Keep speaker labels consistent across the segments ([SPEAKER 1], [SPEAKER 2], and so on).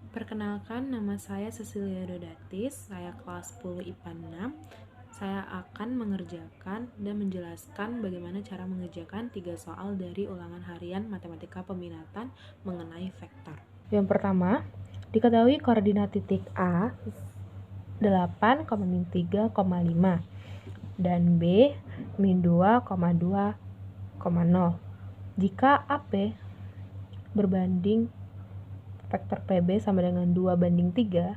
[SPEAKER 1] Perkenalkan, nama saya Cecilia Dodatis, saya kelas 10 IPA 6. Saya akan mengerjakan dan menjelaskan bagaimana cara mengerjakan 3 soal dari ulangan harian matematika peminatan mengenai vektor. Yang pertama, diketahui koordinat titik A 8,-3,5 dan B min 2,2,0. Jika AP berbanding vektor PB sama dengan 2/3,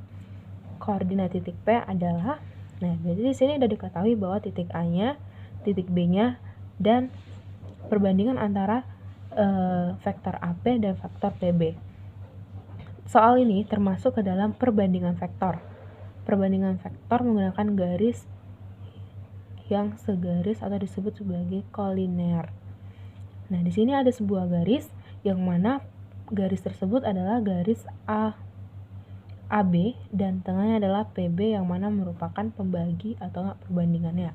[SPEAKER 1] koordinat titik P adalah, jadi di sini udah diketahui bahwa titik A-nya, titik B-nya, dan perbandingan antara vektor AP dan vektor PB. Soal ini termasuk ke dalam perbandingan vektor. Perbandingan vektor menggunakan garis yang segaris atau disebut sebagai kolinear. Nah, di sini ada sebuah garis yang mana garis tersebut adalah garis AB dan tengahnya adalah PB yang mana merupakan pembagi atau perbandingannya.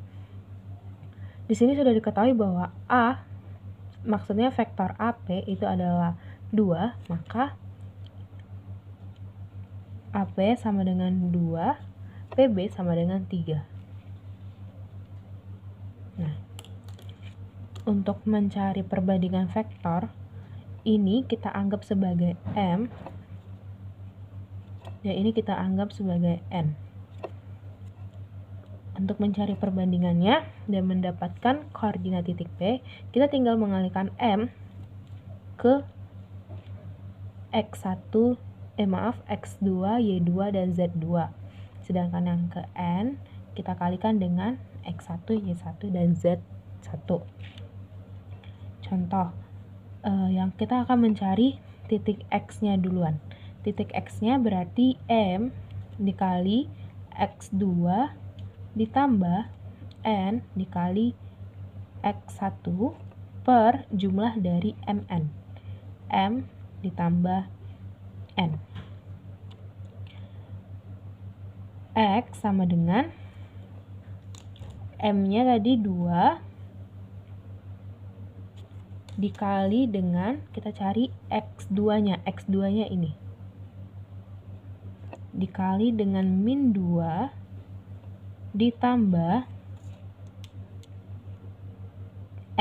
[SPEAKER 1] Di sini sudah diketahui bahwa A maksudnya vektor AP itu adalah 2, maka AP sama dengan 2, PB sama dengan 3. Nah, untuk mencari perbandingan vektor ini kita anggap sebagai M, dan ini kita anggap sebagai N. Untuk mencari perbandingannya dan mendapatkan koordinat titik P, kita tinggal mengalihkan M ke X2, Y2, dan Z2. Sedangkan yang ke N, kita kalikan dengan X1, Y1, dan Z1. Contoh, yang kita akan mencari titik X-nya duluan. Titik X-nya berarti M dikali X2 ditambah N dikali X1 per jumlah dari Mn. M ditambah N. X sama dengan M-nya tadi 2 dikali dengan, kita cari X2-nya. X2-nya ini dikali dengan min 2 ditambah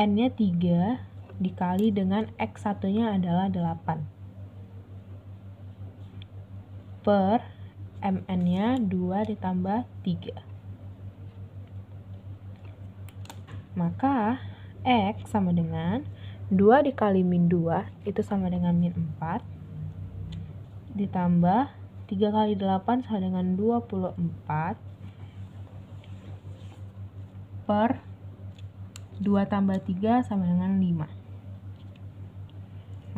[SPEAKER 1] N-nya 3 dikali dengan X1-nya adalah 8 per Mn-nya 2 ditambah 3. Maka X sama dengan 2 dikali min 2 itu sama dengan min 4 ditambah 3 kali 8 sama dengan 24 per 2 tambah 3 sama dengan 5.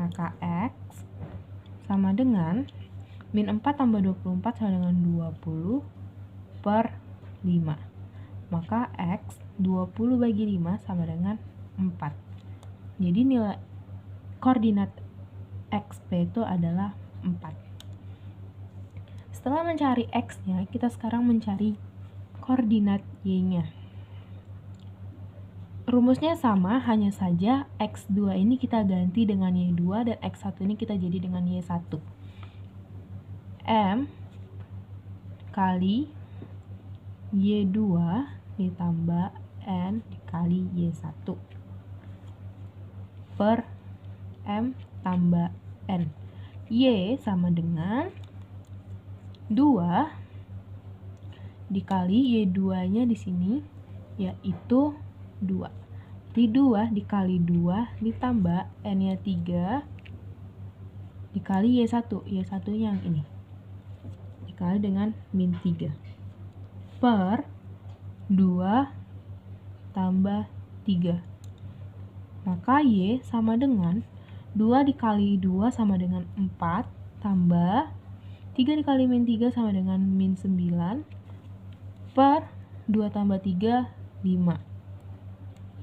[SPEAKER 1] Maka X sama dengan min 4 tambah 24 sama dengan 20 per 5. Maka X 20 bagi 5 sama dengan 4. Jadi nilai koordinat XP itu adalah 4. Setelah mencari X-nya, kita sekarang mencari koordinat Y-nya. Rumusnya sama, hanya saja X2 ini kita ganti dengan Y2 dan X1 ini kita jadi dengan Y1. M kali Y2 ditambah N dikali Y1 per M tambah N. Y sama dengan 2 dikali Y2-nya di sini yaitu 2. Jadi 2 dikali 2 ditambah N-nya 3 dikali Y1. Y1-nya yang ini. Dikali dengan min 3 per 2 tambah 3. Maka Y sama dengan 2 dikali 2 sama dengan 4 tambah 3 dikali min 3 sama dengan min 9 per 2 tambah 3, 5.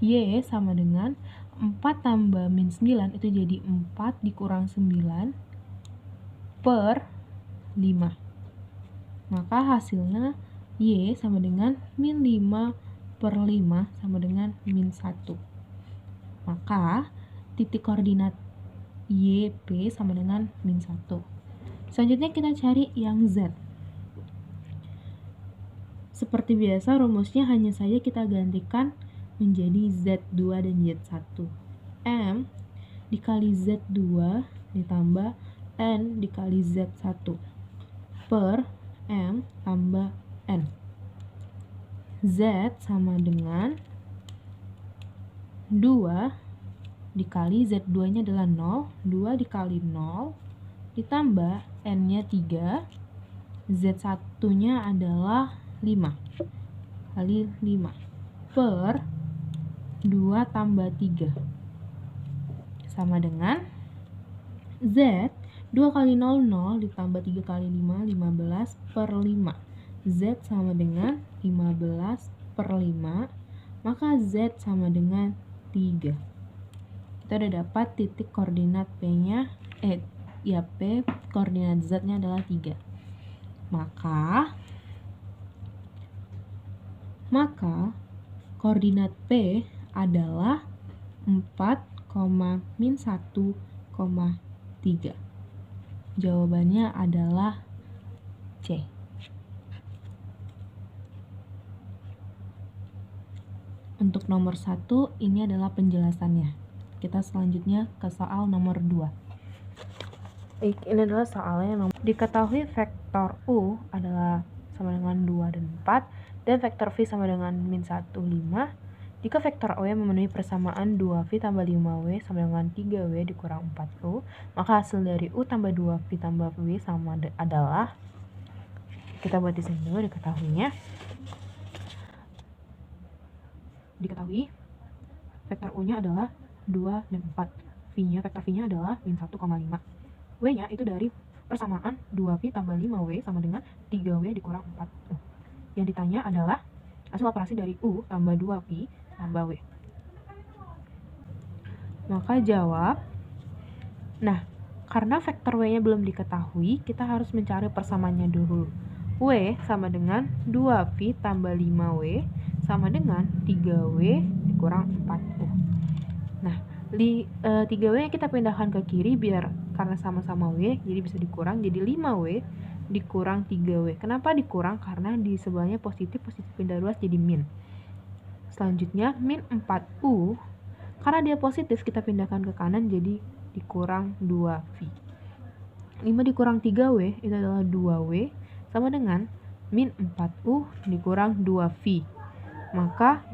[SPEAKER 1] Y sama dengan 4 tambah min 9 itu jadi 4 dikurang 9 per 5. Maka hasilnya Y sama dengan min 5 per 5 sama dengan min 1. Maka titik koordinat YP sama dengan min 1. Selanjutnya kita cari yang Z. Seperti biasa rumusnya hanya saja kita gantikan menjadi Z2 dan Z1. M dikali Z2 ditambah N dikali Z1 per M tambah N. Z sama dengan 2 dikali Z2 nya adalah 0, 2 dikali 0 ditambah N nya 3, Z1 nya adalah 5 kali 5 per 2 tambah 3 sama dengan Z 2 kali 0, 0 ditambah 3 kali 5, 15 per 5. Z sama dengan 15 per 5, maka Z sama dengan 3. Kita udah dapat titik koordinat P-nya, P koordinat Z-nya adalah 3. Maka koordinat P adalah 4, min 1,3. Jawabannya adalah C. Untuk nomor 1, ini adalah penjelasannya. Kita selanjutnya ke soal nomor 2. Ini adalah soalnya diketahui vektor U adalah sama dengan 2 dan 4, dan vektor V sama dengan min 1, 5. Jika vektor W memenuhi persamaan 2V tambah 5W sama dengan 3W dikurang 4U, maka hasil dari U tambah 2V tambah V sama adalah, kita buat di sini dulu diketahui vektor U-nya adalah 2 dan 4. Vektor V-nya adalah min 1,5. W-nya itu dari persamaan 2V tambah 5W sama dengan 3W dikurang 4U. Yang ditanya adalah hasil operasi dari U tambah 2V tambah W. Maka jawab, karena vektor W-nya belum diketahui, kita harus mencari persamaannya dulu. W sama dengan 2V tambah 5W sama dengan 3W dikurang 4U. 3W kita pindahkan ke kiri biar karena sama-sama W, jadi bisa dikurang, jadi 5W dikurang 3W. Kenapa dikurang? Karena di sebelahnya positif pindah ruas jadi min. Selanjutnya min 4U, karena dia positif kita pindahkan ke kanan jadi dikurang 2V. 5 dikurang 3W itu adalah 2W sama dengan min 4U dikurang 2V. Maka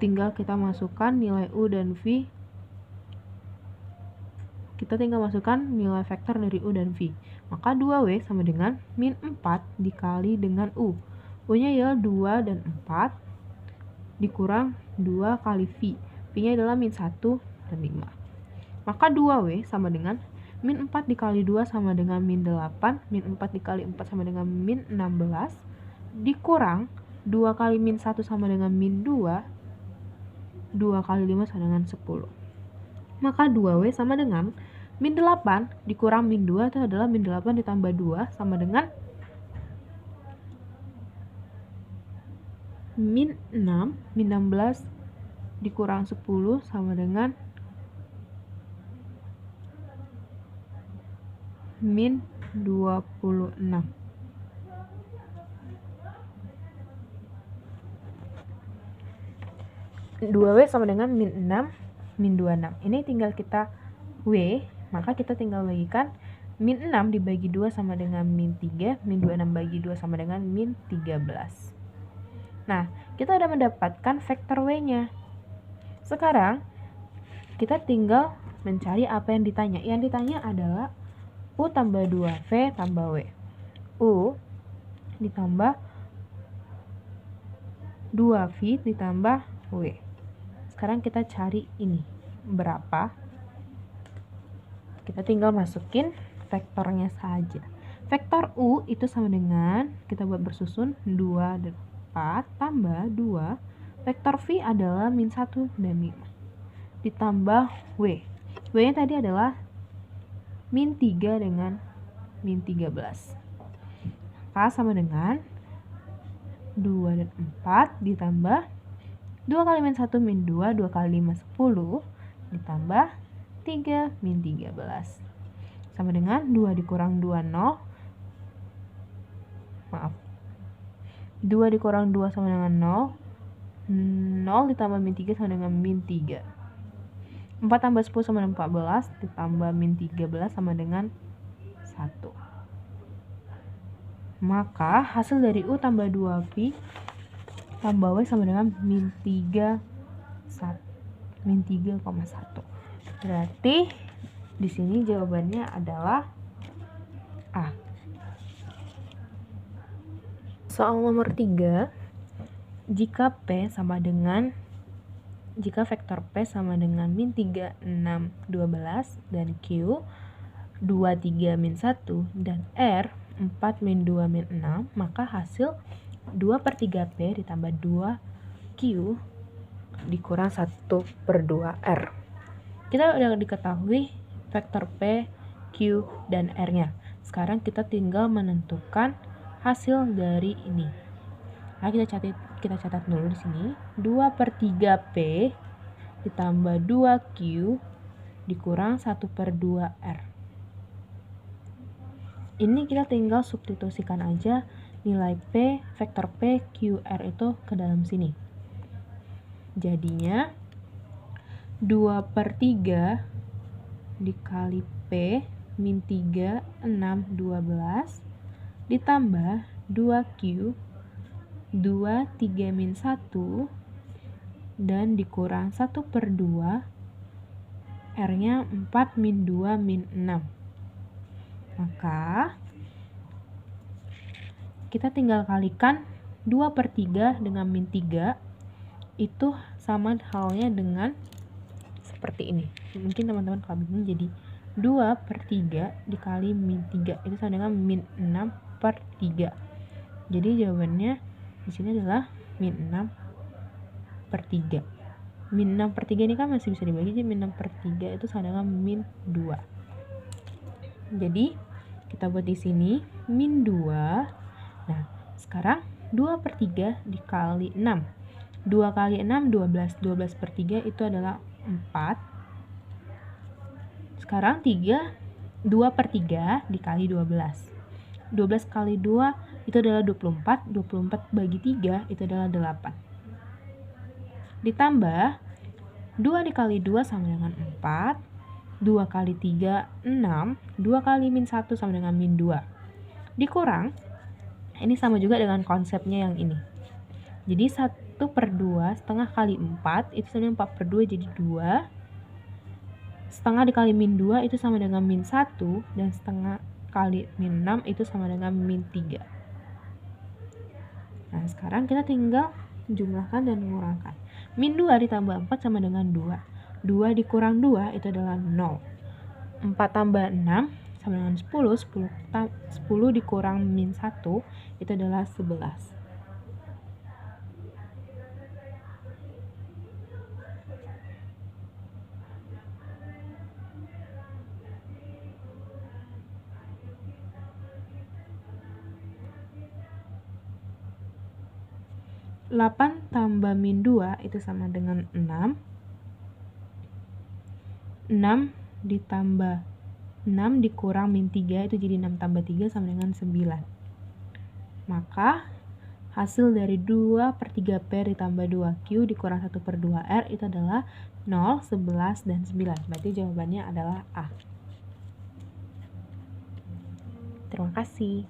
[SPEAKER 1] tinggal kita masukkan nilai U dan V. Kita tinggal masukkan nilai vektor dari U dan V. Maka 2W sama dengan min 4 dikali dengan U. U-nya adalah 2 dan 4 dikurang 2 kali V. V-nya adalah min 1 dan 5. Maka 2W sama dengan min 4 dikali 2 sama dengan min 8. Min 4 dikali 4 sama dengan min 16. Dikurang 2 kali min 1 sama dengan min 2. 2 kali 5 sama dengan 10. Maka 2W sama dengan min 8 dikurang min 2 itu adalah min 8 ditambah 2 sama dengan min 6. Min 16 dikurang 10 sama dengan min 26. W sama dengan min 6, min 26. Ini tinggal kita W, maka kita tinggal bagikan min 6 dibagi 2 sama dengan min 3, min 26 bagi 2 sama dengan min 13. Kita sudah mendapatkan vektor W-nya. Sekarang kita tinggal mencari apa yang ditanya. Yang ditanya adalah U tambah 2V tambah W. U ditambah 2V ditambah W. Sekarang kita cari ini berapa. Kita tinggal masukin vektornya saja. Vektor U itu sama dengan, kita buat bersusun, 2 dan 4 tambah 2. Vektor V adalah min 1 dan 5. Ditambah W. W-nya tadi adalah min 3 dengan min 13. Maka sama dengan 2 dan 4 ditambah 2 kali min 1 min 2, 2 kali 5 10 ditambah 3 min 13. sama dengan 2 dikurang 2, 0. Maaf. 2 dikurang 2 sama dengan 0. 0 ditambah min 3 sama dengan min 3. 4 tambah 10 sama dengan 14, ditambah min 13 sama dengan 1. Maka hasil dari U tambah 2Pi tambah W sama dengan min 3,1. Berarti di sini jawabannya adalah A. Soal nomor 3, jika vektor P sama dengan min 3, 6, 12 dan Q 2, 3, min 1 dan R 4, min 2, min 6, maka hasil 2/3P ditambah 2Q dikurang 1/2R. Kita udah diketahui vektor P, Q, dan R-nya. Sekarang kita tinggal menentukan hasil dari ini. Nah, kita catat dulu di sini. 2/3P ditambah 2Q dikurang 1/2R. Ini kita tinggal substitusikan aja nilai P, vektor P, Q, R itu ke dalam sini. Jadinya 2/3 dikali P min 3, 6, 12 ditambah 2Q 2, 3, min 1 dan dikurang 1/2 R-nya 4, min 2, min 6. Maka kita tinggal kalikan 2/3 dengan min 3 itu sama halnya dengan seperti ini. Mungkin teman-teman kalau bingung, jadi 2/3 dikali min 3 itu sama dengan min 6/3. Jadi jawabannya di sini adalah min 6/3. Min 6/3 ini kan masih bisa dibagi, jadi min 6/3 itu sama dengan min 2. Jadi kita buat di sini min 2. Nah, sekarang 2/3 dikali 6. 2 kali 6, 12. 12/3 itu adalah 4. Sekarang 2/3 dikali 12. 12 kali 2 itu adalah 24. 24 bagi 3 itu adalah 8. Ditambah 2 dikali 2 sama dengan 4. 2 kali 3, 6. 2 kali min 1 sama dengan min 2. Dikurang, ini sama juga dengan konsepnya yang ini. Jadi 1/2 setengah kali 4 itu sama dengan 4/2, jadi 2. Setengah dikali min 2 itu sama dengan min 1. Dan setengah kali min 6 itu sama dengan min 3. Nah, sekarang kita tinggal jumlahkan dan mengurangkan. Min 2 ditambah 4 sama dengan 2. 2 dikurang 2 itu adalah 0. 4 tambah 6 sama dengan 10. 10 dikurang min 1 itu adalah 11. Delapan tambah min 2 itu sama dengan 6. 6 ditambah 6 dikurang min 3 itu jadi 6 tambah 3 sama dengan 9. Maka hasil dari 2/3P ditambah 2Q dikurang 1/2R itu adalah 0, 11, dan 9. Berarti jawabannya adalah A. Terima kasih.